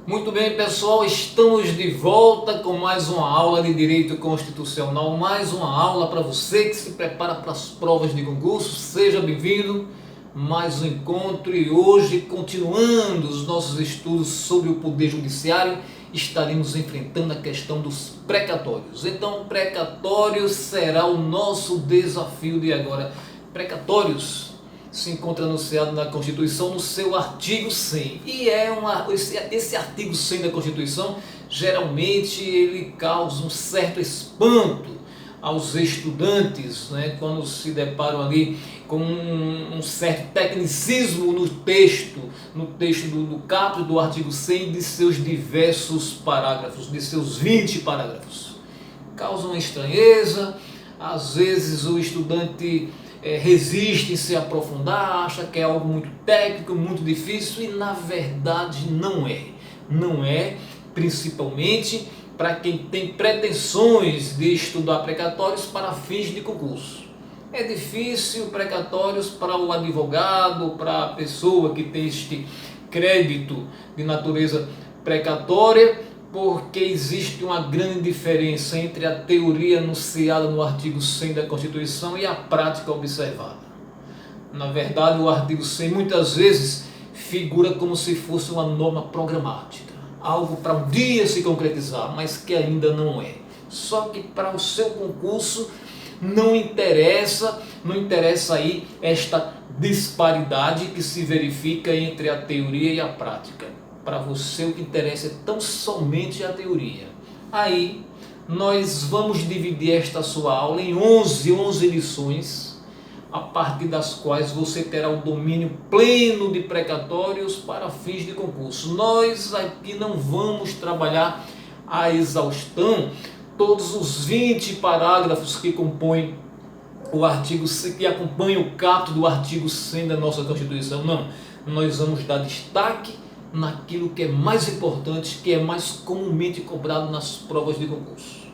Muito bem, pessoal, estamos de volta com mais uma aula de Direito Constitucional, mais uma aula para você que se prepara para as provas de concurso. Seja bem-vindo, mais um encontro e hoje, continuando os nossos estudos sobre o Poder Judiciário, estaremos enfrentando a questão dos precatórios. Então, precatórios será o nosso desafio de agora. Precatórios se encontra anunciado na Constituição no seu artigo 100. E esse artigo 100 da Constituição, geralmente ele causa um certo espanto aos estudantes, né, quando se deparam ali com um certo tecnicismo no texto do caput do artigo 100 de seus diversos parágrafos, de seus 20 parágrafos. Causa uma estranheza, às vezes o estudante resiste em se aprofundar, acha que é algo muito técnico, muito difícil, e na verdade não é. Não é, principalmente para quem tem pretensões de estudar precatórios para fins de concurso. É difícil precatórios para o advogado, para a pessoa que tem este crédito de natureza precatória, porque existe uma grande diferença entre a teoria anunciada no artigo 100 da Constituição e a prática observada. Na verdade, o artigo 100 muitas vezes figura como se fosse uma norma programática, algo para um dia se concretizar, mas que ainda não é. Só que para o seu concurso não interessa aí esta disparidade que se verifica entre a teoria e a prática. Para você o que interessa é tão somente a teoria. Aí nós vamos dividir esta sua aula em 11 lições, a partir das quais você terá o domínio pleno de precatórios para fins de concurso. Nós aqui não vamos trabalhar a exaustão todos os 20 parágrafos que compõem o artigo, que acompanham o caput do artigo 100 da nossa Constituição. Não, nós vamos dar destaque naquilo que é mais importante, que é mais comumente cobrado nas provas de concurso.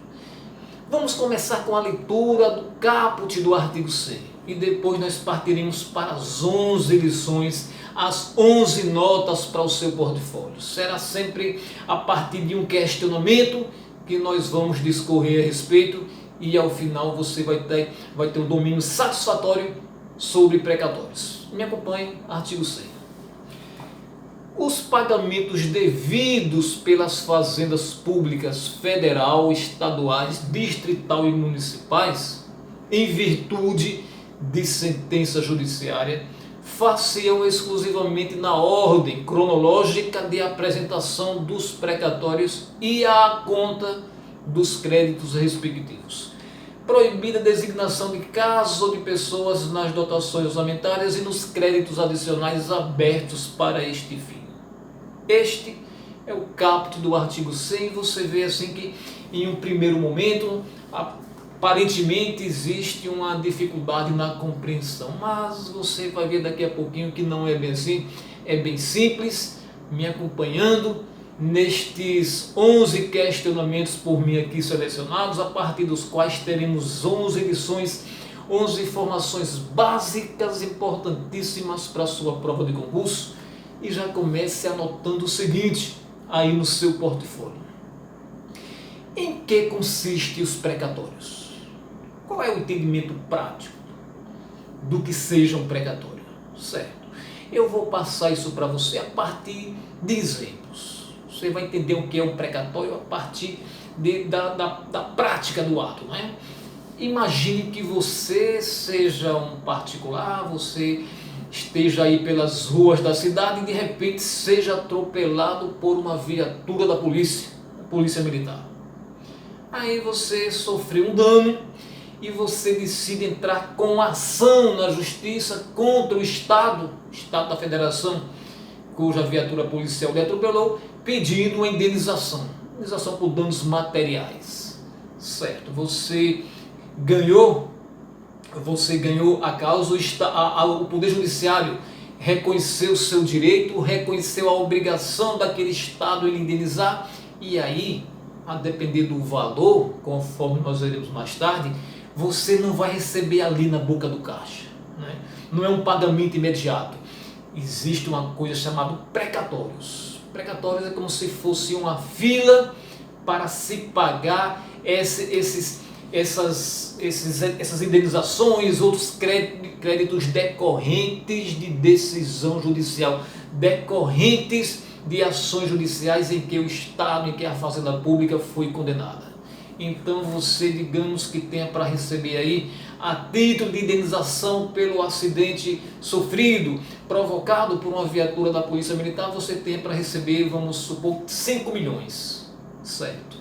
Vamos começar com a leitura do caput do artigo 100 e depois nós partiremos para as 11 lições, as 11 notas para o seu portfólio. Será sempre a partir de um questionamento que nós vamos discorrer a respeito e ao final você vai ter um domínio satisfatório sobre precatórios. Me acompanhe, artigo 100. Os pagamentos devidos pelas fazendas públicas federal, estaduais, distrital e municipais, em virtude de sentença judiciária, far-se-ão exclusivamente na ordem cronológica de apresentação dos precatórios e à conta dos créditos respectivos. Proibida a designação de casos ou de pessoas nas dotações orçamentárias e nos créditos adicionais abertos para este fim. Este é o caput do artigo 100. Você vê assim que em um primeiro momento aparentemente existe uma dificuldade na compreensão, mas você vai ver daqui a pouquinho que não é bem assim, é bem simples. Me acompanhando nestes 11 questionamentos por mim aqui selecionados, a partir dos quais teremos 11 lições, 11 informações básicas importantíssimas para a sua prova de concurso. E já comece anotando o seguinte aí no seu portfólio. Em que consistem os precatórios? Qual é o entendimento prático do que seja um precatório? Certo. Eu vou passar isso para você a partir de exemplos. Você vai entender o que é um precatório a partir da prática do ato, né? Imagine que você seja um particular, você esteja aí pelas ruas da cidade e de repente seja atropelado por uma viatura da polícia militar. Aí você sofreu um dano e você decide entrar com ação na justiça contra o Estado da Federação, cuja viatura policial lhe atropelou, pedindo uma indenização por danos materiais. Certo, você ganhou a causa, o Poder Judiciário reconheceu o seu direito, reconheceu a obrigação daquele Estado em lhe indenizar, e aí, a depender do valor, conforme nós veremos mais tarde, você não vai receber ali na boca do caixa, né? Não é um pagamento imediato. Existe uma coisa chamada precatórios. Precatórios é como se fosse uma fila para se pagar essas indenizações, outros créditos decorrentes de decisão judicial, decorrentes de ações judiciais em que o Estado, em que a Fazenda Pública foi condenada. Então você, digamos que tenha para receber aí, a título de indenização pelo acidente sofrido, provocado por uma viatura da Polícia Militar, você tenha para receber, vamos supor, 5 milhões, certo?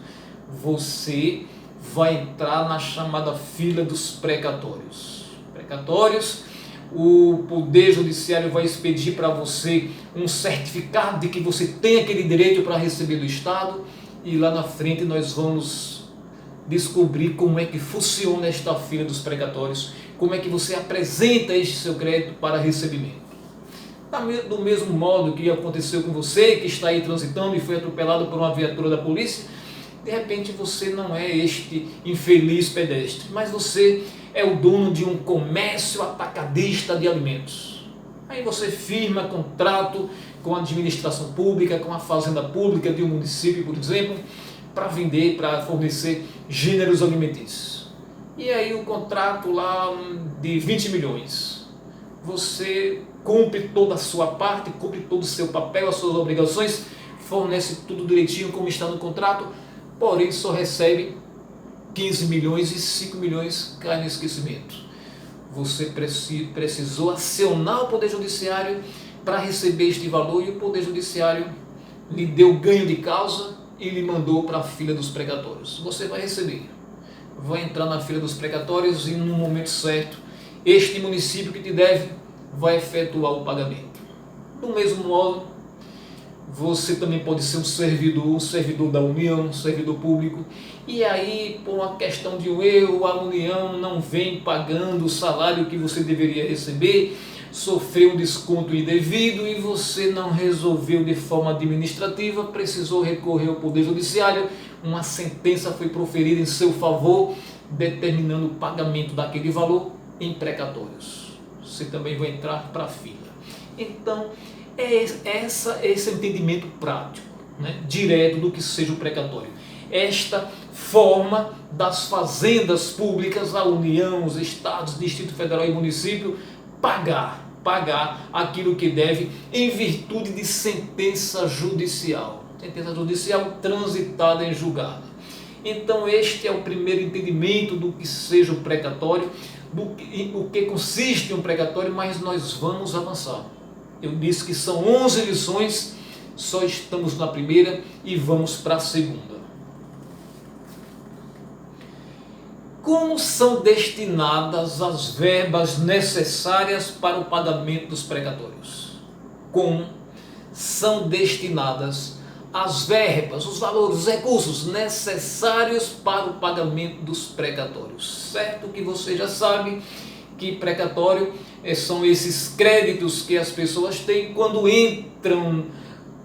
Você vai entrar na chamada fila dos precatórios. Precatórios, o Poder Judiciário vai expedir para você um certificado de que você tem aquele direito para receber do Estado, e lá na frente nós vamos descobrir como é que funciona esta fila dos precatórios, como é que você apresenta este seu crédito para recebimento. Do mesmo modo que aconteceu com você, que está aí transitando e foi atropelado por uma viatura da polícia, de repente você não é este infeliz pedestre, mas você é o dono de um comércio atacadista de alimentos. Aí você firma contrato com a administração pública, com a fazenda pública de um município, por exemplo, para vender, para fornecer gêneros alimentícios. E aí o contrato lá de 20 milhões. Você cumpre toda a sua parte, cumpre todo o seu papel, as suas obrigações, fornece tudo direitinho como está no contrato, porém só recebe 15 milhões e 5 milhões cai no esquecimento. Você precisou acionar o Poder Judiciário para receber este valor e o Poder Judiciário lhe deu ganho de causa e lhe mandou para a fila dos precatórios. Você vai receber, vai entrar na fila dos precatórios e no momento certo, este município que te deve vai efetuar o pagamento. Do mesmo modo, você também pode ser um servidor da União, um servidor público, e aí, por uma questão de um erro, a União não vem pagando o salário que você deveria receber, sofreu um desconto indevido e você não resolveu de forma administrativa, precisou recorrer ao Poder Judiciário, uma sentença foi proferida em seu favor, determinando o pagamento daquele valor em precatórios. Você também vai entrar para a fila. Então, esse entendimento prático, né, direto do que seja o precatório. Esta forma das fazendas públicas, a União, os estados, Distrito Federal e município, pagar aquilo que deve em virtude de sentença judicial transitada em julgado. Então este é o primeiro entendimento do que seja o precatório, o que consiste um precatório, mas nós vamos avançar. Eu disse que são 11 lições, só estamos na primeira e vamos para a segunda. Como são destinadas as verbas necessárias para o pagamento dos precatórios? Como são destinadas as verbas, os valores, os recursos necessários para o pagamento dos precatórios? Certo que você já sabe que precatório são esses créditos que as pessoas têm quando entram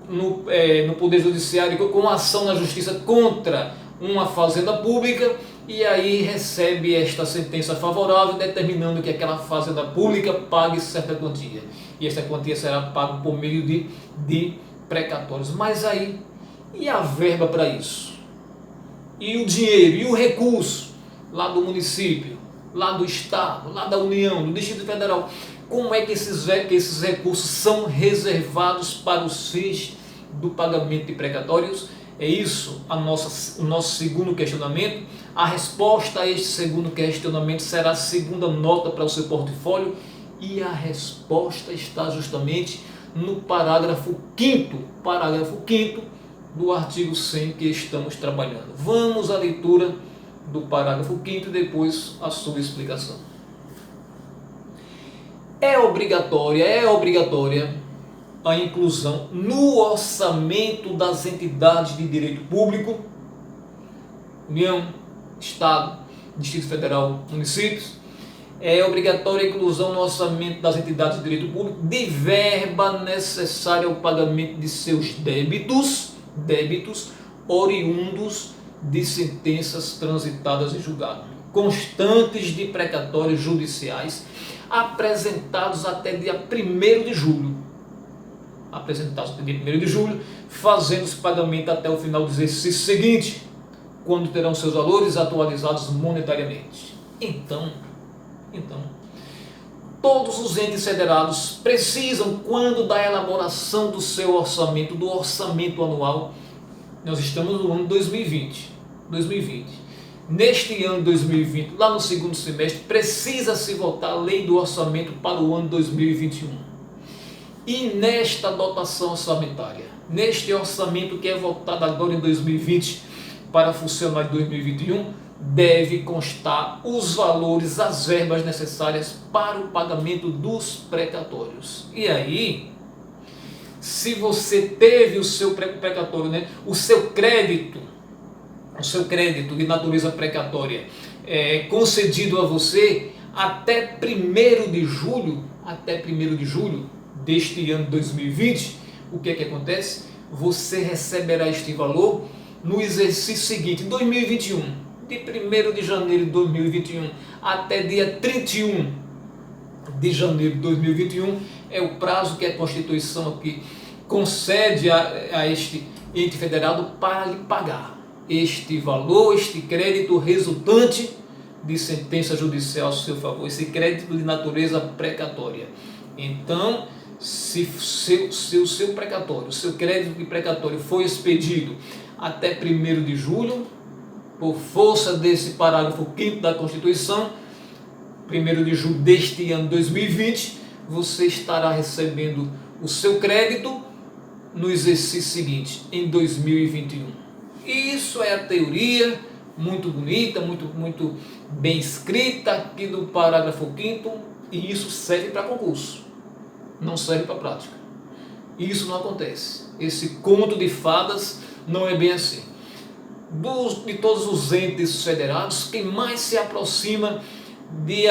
no Poder Judiciário com ação na Justiça contra uma fazenda pública, e aí recebe esta sentença favorável determinando que aquela fazenda pública pague certa quantia, e essa quantia será paga por meio de precatórios. Mas aí, e a verba para isso? E o dinheiro, e o recurso lá do município, lá do Estado, lá da União, do Distrito Federal? Como é que esses recursos são reservados para os fins do pagamento de precatórios? É isso o nosso segundo questionamento. A resposta a este segundo questionamento será a segunda nota para o seu portfólio, e a resposta está justamente no parágrafo 5º do artigo 100 que estamos trabalhando. Vamos à leitura do parágrafo 5º e depois a sua explicação. É obrigatória a inclusão no orçamento das entidades de direito público, União, Estado, Distrito Federal, municípios. É obrigatória a inclusão no orçamento das entidades de direito público de verba necessária ao pagamento de seus débitos oriundos de sentenças transitadas em julgado, constantes de precatórios judiciais apresentados até dia 1º de julho. apresentados no dia 1º de julho, fazendo-se pagamento até o final do exercício seguinte, quando terão seus valores atualizados monetariamente. Então, todos os entes federados precisam, quando da elaboração do seu orçamento, do orçamento anual, nós estamos no ano 2020. Neste ano 2020, lá no segundo semestre, precisa-se votar a lei do orçamento para o ano 2021. E nesta dotação orçamentária, neste orçamento que é votado agora em 2020 para funcionar em 2021, deve constar os valores, as verbas necessárias para o pagamento dos precatórios. E aí, se você teve o seu precatório, né, o seu crédito de natureza precatória concedido a você até 1º de julho, deste ano 2020, o que é que acontece? Você receberá este valor no exercício seguinte, em 2021, de 1º de janeiro de 2021 até dia 31 de janeiro de 2021, é o prazo que a Constituição aqui concede a este ente federado para lhe pagar este valor, este crédito resultante de sentença judicial a seu favor, esse crédito de natureza precatória. Então, se o seu precatório, o seu crédito de precatório foi expedido até 1º de julho, por força desse parágrafo 5º da Constituição, 1º de julho deste ano 2020, você estará recebendo o seu crédito no exercício seguinte, em 2021. E isso é a teoria, muito bonita, muito bem escrita aqui do parágrafo 5º, e isso serve para concurso, não serve para prática. Isso não acontece. Esse conto de fadas não é bem assim. De todos os entes federados, quem mais se aproxima de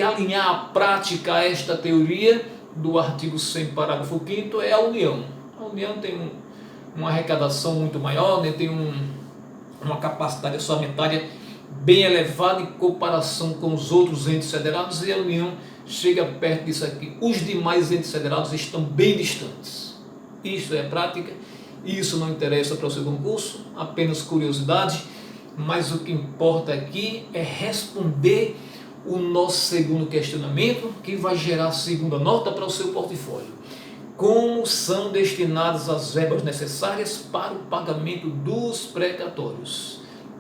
alinhar a prática a esta teoria do artigo 100, parágrafo 5º, é a União. A União tem uma arrecadação muito maior, né? Tem uma capacidade orçamentária bem elevada em comparação com os outros entes federados, e a União chega perto disso aqui. Os demais entes federados estão bem distantes. Isso é prática. Isso não interessa para o seu concurso, apenas curiosidade, mas o que importa aqui é responder o nosso segundo questionamento, que vai gerar a segunda nota para o seu portfólio. Como são destinadas as verbas necessárias para o pagamento dos precatórios?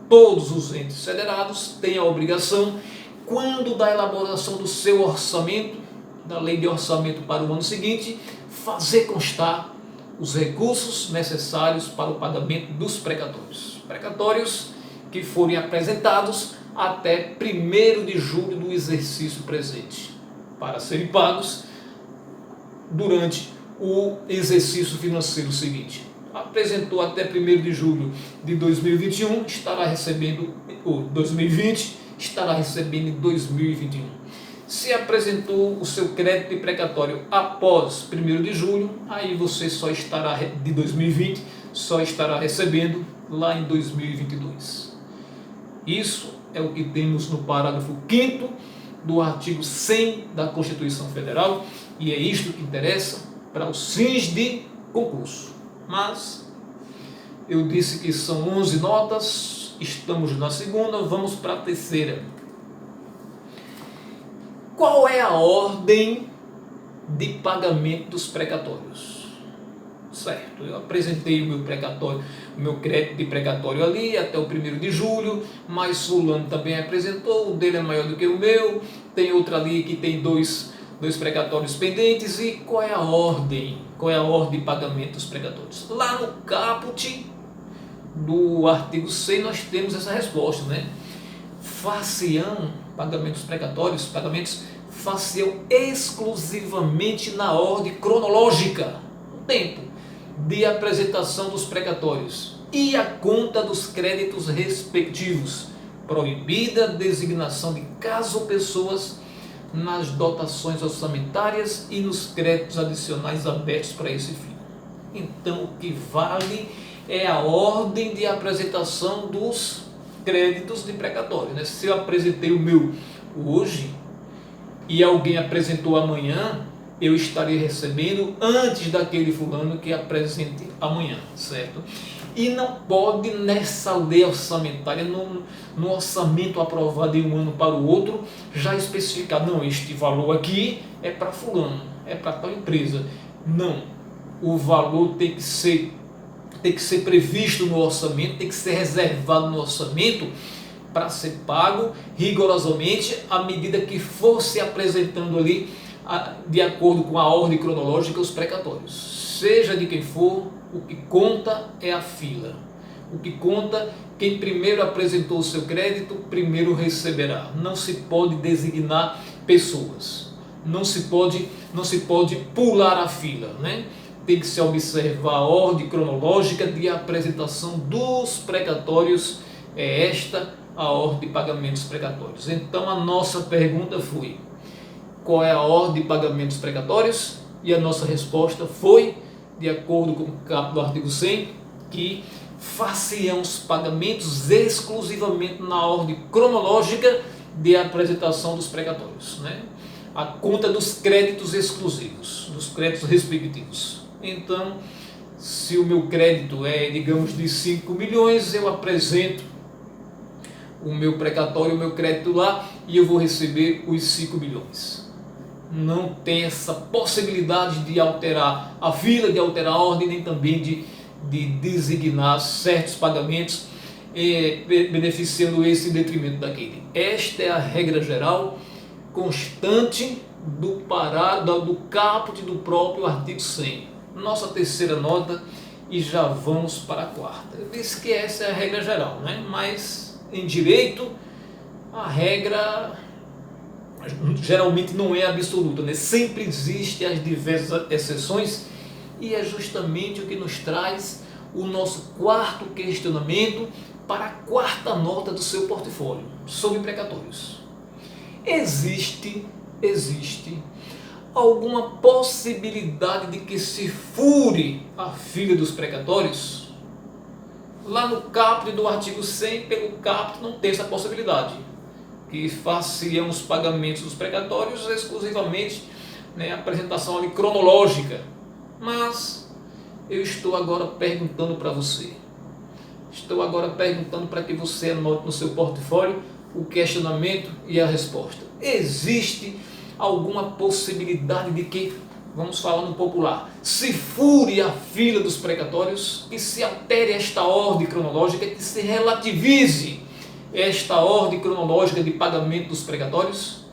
Todos os entes federados têm a obrigação, quando da elaboração do seu orçamento, da lei de orçamento para o ano seguinte, fazer constar os recursos necessários para o pagamento dos precatórios. Precatórios que forem apresentados até 1º de julho do exercício presente, para serem pagos durante o exercício financeiro seguinte. Apresentou até 1º de julho de 2021, estará recebendo, ou 2020, estará recebendo em 2021. Se apresentou o seu crédito de precatório após 1º de julho, aí você de 2020, só estará recebendo lá em 2022. Isso é o que temos no parágrafo 5º do artigo 100 da Constituição Federal, e é isto que interessa para os fins de concurso. Mas eu disse que são 11 notas, estamos na segunda, vamos para a terceira. Qual é a ordem de pagamento dos precatórios? Certo, eu apresentei o meu precatório, o meu crédito de precatório ali até o 1º de julho, mas fulano também apresentou, o dele é maior do que o meu, tem outro ali que tem dois precatórios pendentes. E qual é a ordem? Qual é a ordem de pagamento dos precatórios? Lá no caput do artigo 100 nós temos essa resposta, né? Far-se-ão pagamentos precatórios, pagamentos far-se-ão exclusivamente na ordem cronológica, o tempo de apresentação dos precatórios e a conta dos créditos respectivos, proibida a designação de caso ou pessoas nas dotações orçamentárias e nos créditos adicionais abertos para esse fim. Então, o que vale é a ordem de apresentação dos créditos de precatório, né? Se eu apresentei o meu hoje e alguém apresentou amanhã, eu estarei recebendo antes daquele fulano que apresente amanhã, certo? E não pode nessa lei orçamentária, no orçamento aprovado de um ano para o outro, já especificar, não, este valor aqui é para fulano, é para tal empresa. Não, o valor tem que ser previsto no orçamento, tem que ser reservado no orçamento para ser pago rigorosamente à medida que for se apresentando ali, de acordo com a ordem cronológica, os precatórios. Seja de quem for, o que conta é a fila. O que conta, quem primeiro apresentou o seu crédito, primeiro receberá. Não se pode designar pessoas. Não se pode pular a fila, né? Tem que se observar a ordem cronológica de apresentação dos precatórios. É esta a ordem de pagamentos precatórios. Então a nossa pergunta foi: qual é a ordem de pagamentos precatórios? E a nossa resposta foi, de acordo com o caput do artigo 100, que far-se-ão os pagamentos exclusivamente na ordem cronológica de apresentação dos precatórios, né? A conta dos créditos exclusivos, dos créditos respectivos. Então, se o meu crédito é, digamos, de 5 milhões, eu apresento o meu precatório, o meu crédito lá, e eu vou receber os 5 milhões. Não tem essa possibilidade de alterar a fila, de alterar a ordem, nem também de designar certos pagamentos, beneficiando esse em detrimento daquele. Esta é a regra geral constante do caput do próprio artigo 100. Nossa terceira nota, e já vamos para a quarta. Eu disse que essa é a regra geral, né? Mas em direito a regra geralmente não é absoluta, né? Sempre existem as diversas exceções, e é justamente o que nos traz o nosso quarto questionamento para a quarta nota do seu portfólio sobre precatórios. Existe alguma possibilidade de que se fure a fila dos precatórios? Lá no caput do artigo 100, pelo caput não tem essa possibilidade, que far-se-ão os pagamentos dos precatórios exclusivamente, né, apresentação ali cronológica. Mas eu estou agora perguntando para você, para que você anote no seu portfólio o questionamento e a resposta. Existe alguma possibilidade de que, vamos falar no popular, se fure a fila dos precatórios, que se altere esta ordem cronológica, que se relativize esta ordem cronológica de pagamento dos precatórios?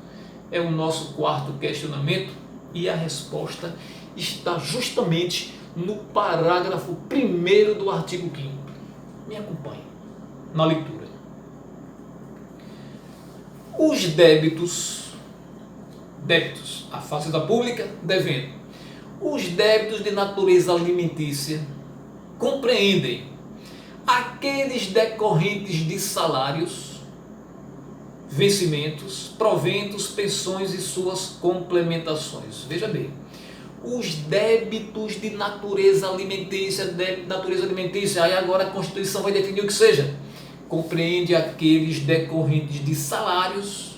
É o nosso quarto questionamento, e a resposta está justamente no parágrafo 1º do artigo 5º. Me acompanhe na leitura. Os débitos, a fazenda pública devendo. Os débitos de natureza alimentícia compreendem aqueles decorrentes de salários, vencimentos, proventos, pensões e suas complementações. Veja bem, os débitos de natureza alimentícia, aí agora a Constituição vai definir o que seja. Compreende aqueles decorrentes de salários,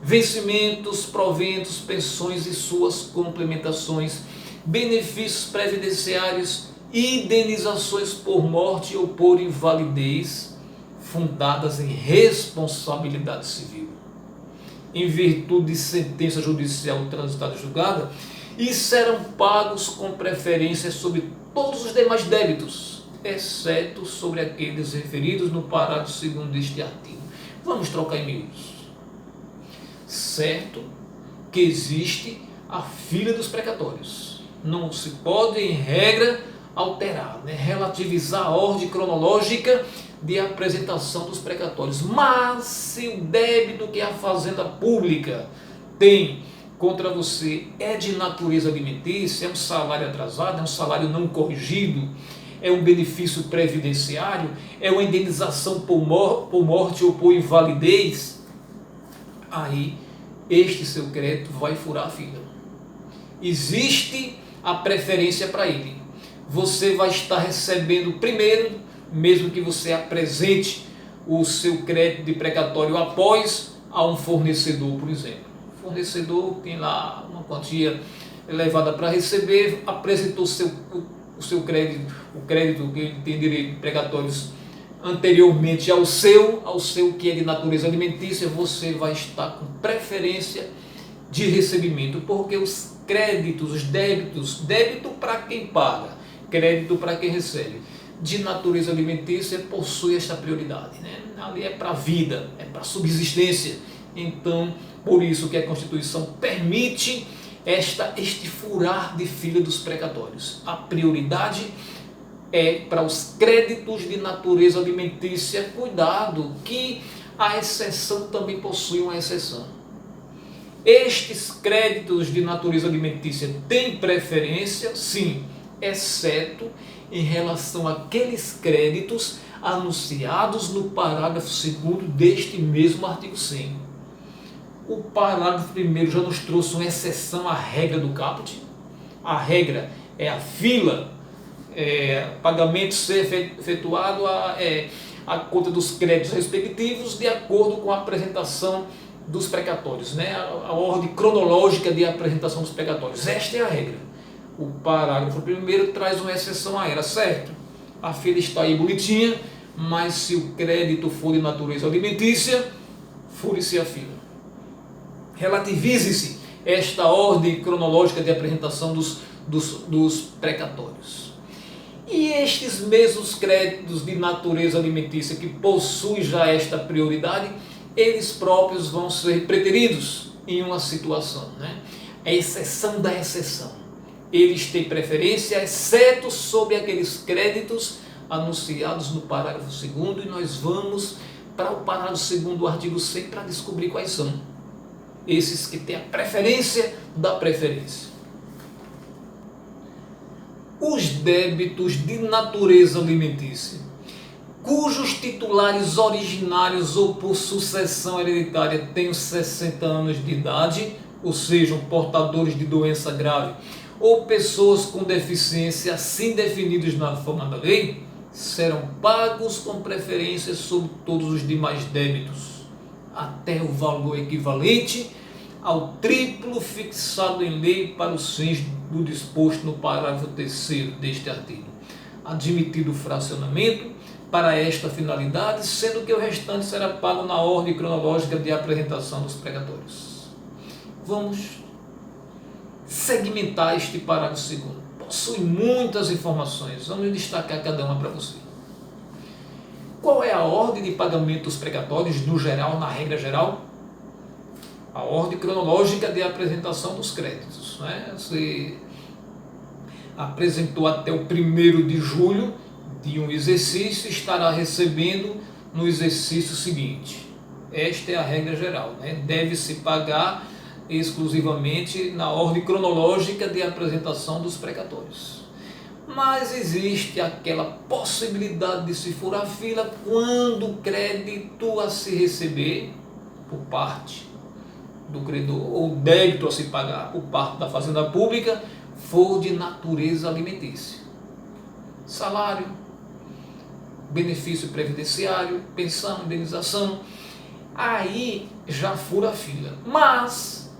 vencimentos, proventos, pensões e suas complementações, benefícios previdenciários, indenizações por morte ou por invalidez fundadas em responsabilidade civil, em virtude de sentença judicial transitada e julgada, e serão pagos com preferência sobre todos os demais débitos, exceto sobre aqueles referidos no parágrafo 2º deste artigo. Vamos trocar em miúdos. Certo que existe a fila dos precatórios. Não se pode, em regra, alterar, né? Relativizar a ordem cronológica de apresentação dos precatórios. Mas se o débito que a fazenda pública tem contra você é de natureza alimentícia, é um salário atrasado, é um salário não corrigido, é um benefício previdenciário, é uma indenização por morte ou por invalidez, aí este seu crédito vai furar a fila. Existe a preferência para ele. Você vai estar recebendo primeiro, mesmo que você apresente o seu crédito de precatório após a um fornecedor, por exemplo. fornecedor tem lá uma quantia elevada para receber, apresentou o seu crédito, o crédito que ele tem direito precatórios anteriormente ao seu que é de natureza alimentícia, você vai estar com preferência de recebimento, porque os créditos, os débitos, débito para quem paga, crédito para quem recebe, de natureza alimentícia possui esta prioridade, né? Ali é para a vida, é para a subsistência. Então, por isso que a Constituição permite este furar de fila dos precatórios. A prioridade é para os créditos de natureza alimentícia. Cuidado que a exceção também possui uma exceção. Estes créditos de natureza alimentícia têm preferência, sim, exceto em relação àqueles créditos anunciados no parágrafo 2º deste mesmo artigo 100. O parágrafo 1º já nos trouxe uma exceção à regra do caput. A regra é a fila, pagamento ser efetuado a conta dos créditos respectivos de acordo com a apresentação dos precatórios, né? A ordem cronológica de apresentação dos precatórios. Esta é a regra. O parágrafo 1º traz uma exceção a ela, certo? A fila está aí bonitinha, mas se o crédito for de natureza alimentícia, fure-se a fila. Relativize-se esta ordem cronológica de apresentação dos precatórios. E estes mesmos créditos de natureza alimentícia que possuem já esta prioridade, eles próprios vão ser preteridos em uma situação, né? A exceção da exceção. Eles têm preferência, exceto sobre aqueles créditos anunciados no parágrafo 2º, e nós vamos para o parágrafo 2º do artigo 100 para descobrir quais são esses que têm a preferência da preferência. Os débitos de natureza alimentícia, cujos titulares originários ou por sucessão hereditária tenham 60 anos de idade, ou sejam portadores de doença grave, ou pessoas com deficiência assim definidos na forma da lei, serão pagos com preferência sobre todos os demais débitos, até o valor equivalente ao triplo fixado em lei para os fins do disposto no parágrafo 3º deste artigo, admitido o fracionamento para esta finalidade, sendo que o restante será pago na ordem cronológica de apresentação dos precatórios. Vamos segmentar este parágrafo 2º. Possui muitas informações, vamos destacar cada uma para você. Qual é a ordem de pagamento dos precatórios no geral, na regra geral? A ordem cronológica de apresentação dos créditos, né? Se apresentou até o 1º de julho de um exercício, estará recebendo no exercício seguinte. Esta é a regra geral, né? Deve-se pagar exclusivamente na ordem cronológica de apresentação dos precatórios. Mas existe aquela possibilidade de se furar a fila quando o crédito a se receber por parte do credor ou débito a se pagar por parte da Fazenda Pública for de natureza alimentícia. Salário, benefício previdenciário, pensão, indenização, aí já fura a fila. Mas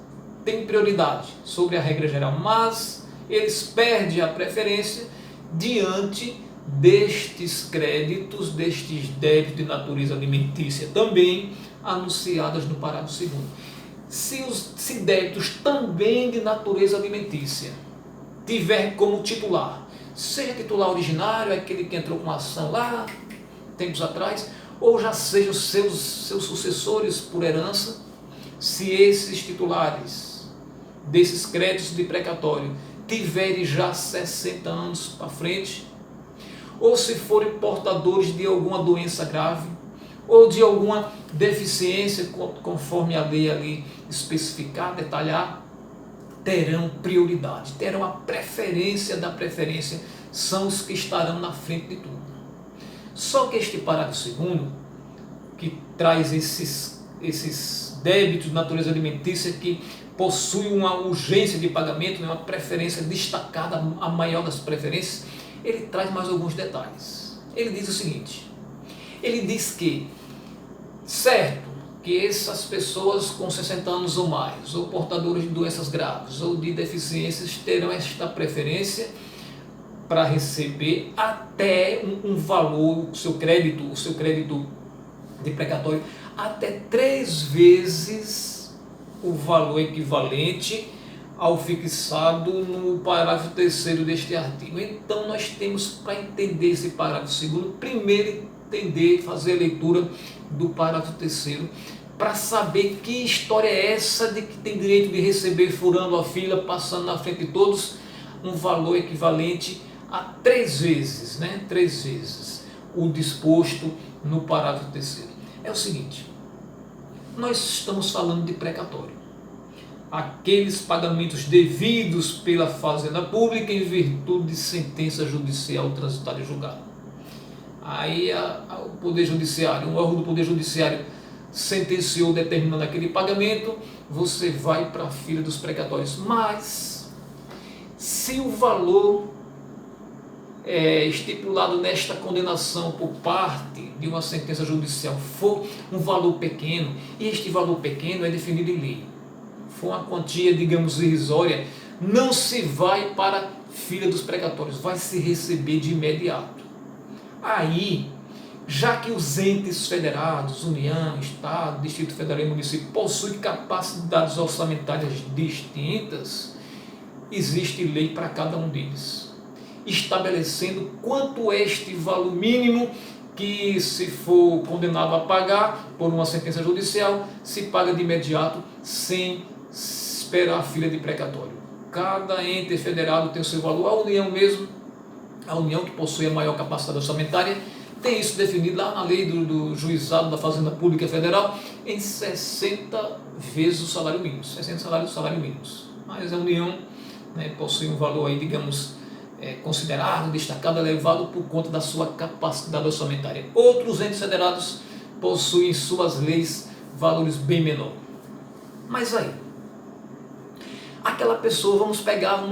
tem prioridade sobre a regra geral, mas eles perdem a preferência diante destes créditos, destes débitos de natureza alimentícia também anunciadas no parágrafo 2º. Se débitos também de natureza alimentícia tiver como titular, seja titular originário, aquele que entrou com a ação lá, tempos atrás, ou já sejam seus sucessores por herança, se esses titulares desses créditos de precatório tiverem já 60 anos para frente, ou se forem portadores de alguma doença grave, ou de alguma deficiência, conforme a lei ali especificar, detalhar, terão prioridade, terão a preferência da preferência, são os que estarão na frente de tudo. Só que este parágrafo 2º, que traz esses débitos de natureza alimentícia que possuem uma urgência de pagamento, uma preferência destacada, a maior das preferências, ele traz mais alguns detalhes. Ele diz o seguinte: ele diz que, certo, que essas pessoas com 60 anos ou mais, ou portadores de doenças graves ou de deficiências, terão esta preferência para receber até um valor, o seu crédito de precatório, até 3 vezes o valor equivalente ao fixado no parágrafo 3º deste artigo. Então nós temos, para entender esse parágrafo 2º, primeiro entender, fazer a leitura do parágrafo 3º, para saber que história é essa de que tem direito de receber, furando a fila, passando na frente de todos, um valor equivalente a 3 vezes, né? 3 vezes o disposto no parágrafo 3º. É o seguinte, nós estamos falando de precatório. Aqueles pagamentos devidos pela Fazenda Pública em virtude de sentença judicial transitada e julgada. Aí o Poder Judiciário, um órgão do Poder Judiciário sentenciou determinando aquele pagamento, você vai para a fila dos precatórios. Mas, se o valor estipulado nesta condenação por parte de uma sentença judicial for um valor pequeno, e este valor pequeno é definido em lei, for uma quantia, digamos, irrisória, não se vai para a fila dos precatórios, vai se receber de imediato. Aí, já que os entes federados, União, Estado, Distrito Federal e município possuem capacidades orçamentárias distintas, existe lei para cada um deles, estabelecendo quanto é este valor mínimo que, se for condenado a pagar por uma sentença judicial, se paga de imediato sem esperar a fila de precatório. Cada ente federado tem o seu valor, a União mesmo, a União que possui a maior capacidade orçamentária, tem isso definido lá na lei do juizado da Fazenda Pública Federal em 60 vezes o salário mínimo, 60 salários mínimos. Mas a União, né, possui um valor aí, digamos, considerado, destacado, elevado por conta da sua capacidade orçamentária. Outros entes federados possuem em suas leis valores bem menores. Mas aí, aquela pessoa, vamos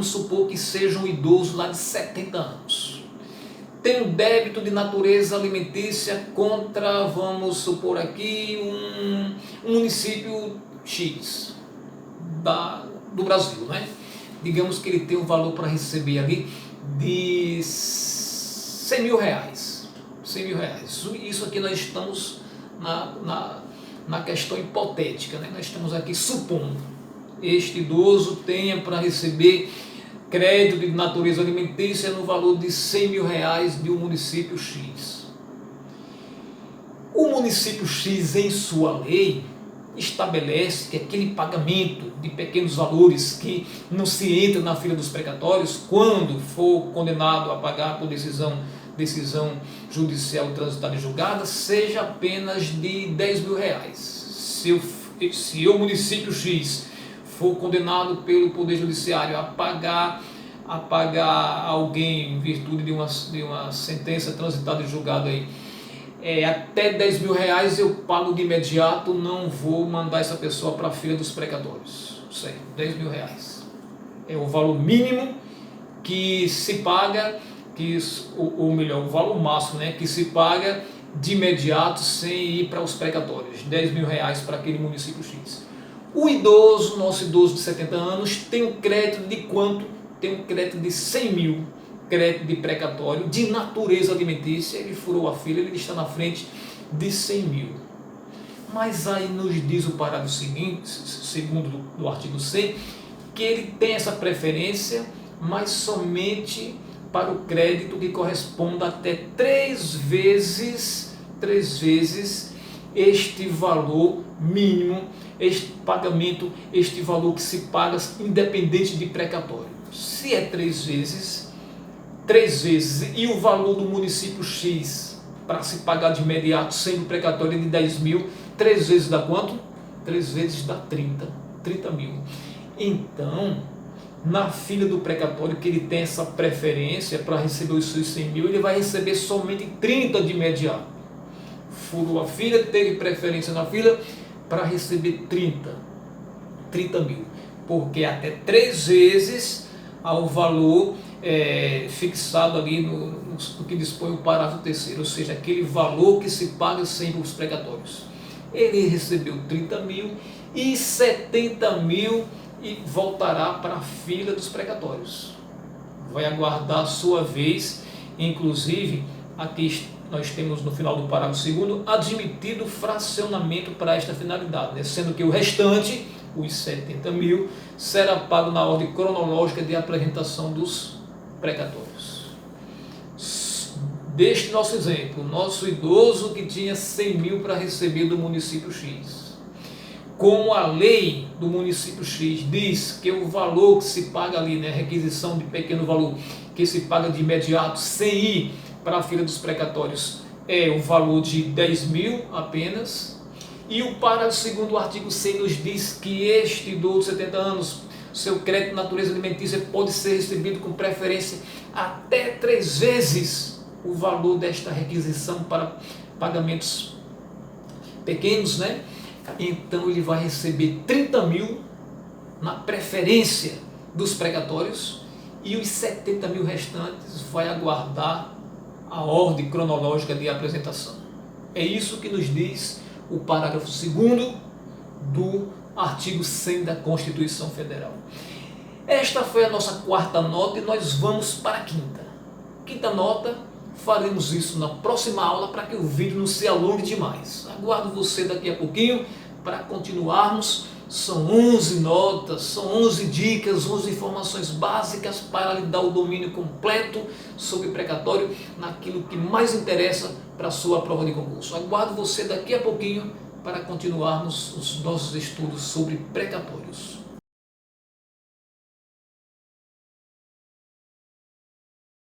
supor que seja um idoso lá de 70 anos. Tem um débito de natureza alimentícia contra, vamos supor aqui, um município X do Brasil, né? Digamos que ele tem um valor para receber ali de 100 mil reais. 100 mil reais. Isso aqui nós estamos na questão hipotética, né? Nós estamos aqui supondo este idoso tenha para receber crédito de natureza alimentícia no valor de 100 mil reais de um município X. O município X, em sua lei, estabelece que aquele pagamento de pequenos valores que não se entra na fila dos precatórios, quando for condenado a pagar por decisão judicial transitada e julgada, seja apenas de 10 mil reais. Se o município X for condenado pelo Poder Judiciário a pagar alguém em virtude de uma sentença transitada e julgada aí, até 10 mil reais eu pago de imediato, não vou mandar essa pessoa para a fila dos precatórios. Certo, 10 mil reais. É o valor mínimo que se paga, ou melhor, o valor máximo, né, que se paga de imediato sem ir para os precatórios. 10 mil reais para aquele município X. O idoso, nosso idoso de 70 anos, tem um crédito de quanto? Tem um crédito de 100 mil, crédito de precatório, de natureza alimentícia, ele furou a fila, ele está na frente de 100 mil. Mas aí nos diz o parágrafo segundo do artigo 100, que ele tem essa preferência, mas somente para o crédito que corresponda até 3 vezes este valor mínimo, este pagamento, este valor que se paga independente de precatório. Se é 3 vezes e o valor do município X para se pagar de imediato sem o precatório é de 10 mil, 3 vezes dá quanto? 3 vezes dá 30 mil. Então, na fila do precatório, que ele tem essa preferência para receber os seus 100 mil, ele vai receber somente 30 de imediato. Furou a fila, teve preferência na fila para receber 30 mil, porque até 3 vezes ao valor fixado ali no que dispõe o parágrafo 3º, ou seja, aquele valor que se paga sempre os precatórios. ele recebeu 30 mil e 70 mil e voltará para a fila dos precatórios. Vai aguardar a sua vez, inclusive aqui nós temos no final do parágrafo 2º, admitido fracionamento para esta finalidade, né? Sendo que o restante, os 70 mil, será pago na ordem cronológica de apresentação dos precatórios. Deste nosso exemplo, nosso idoso que tinha 100 mil para receber do município X. Como a lei do município X diz que o valor que se paga ali, né, requisição de pequeno valor, que se paga de imediato, sem ir para a fila dos precatórios, é o valor de 10 mil apenas. E o parágrafo 2º do artigo 100 nos diz que este idoso de 70 anos, seu crédito de natureza alimentícia pode ser recebido com preferência até 3 vezes o valor desta requisição para pagamentos pequenos, né? Então ele vai receber 30 mil na preferência dos precatórios e os 70 mil restantes vai aguardar a ordem cronológica de apresentação. É isso que nos diz o parágrafo 2º do artigo 100 da Constituição Federal. Esta foi a nossa 4ª nota e nós vamos para a 5ª. 5ª nota, faremos isso na próxima aula para que o vídeo não se alongue demais. Aguardo você daqui a pouquinho para continuarmos. São 11 notas, são 11 dicas, 11 informações básicas para lhe dar o domínio completo sobre precatório naquilo que mais interessa para a sua prova de concurso. Aguardo você daqui a pouquinho para continuarmos os nossos estudos sobre precatórios.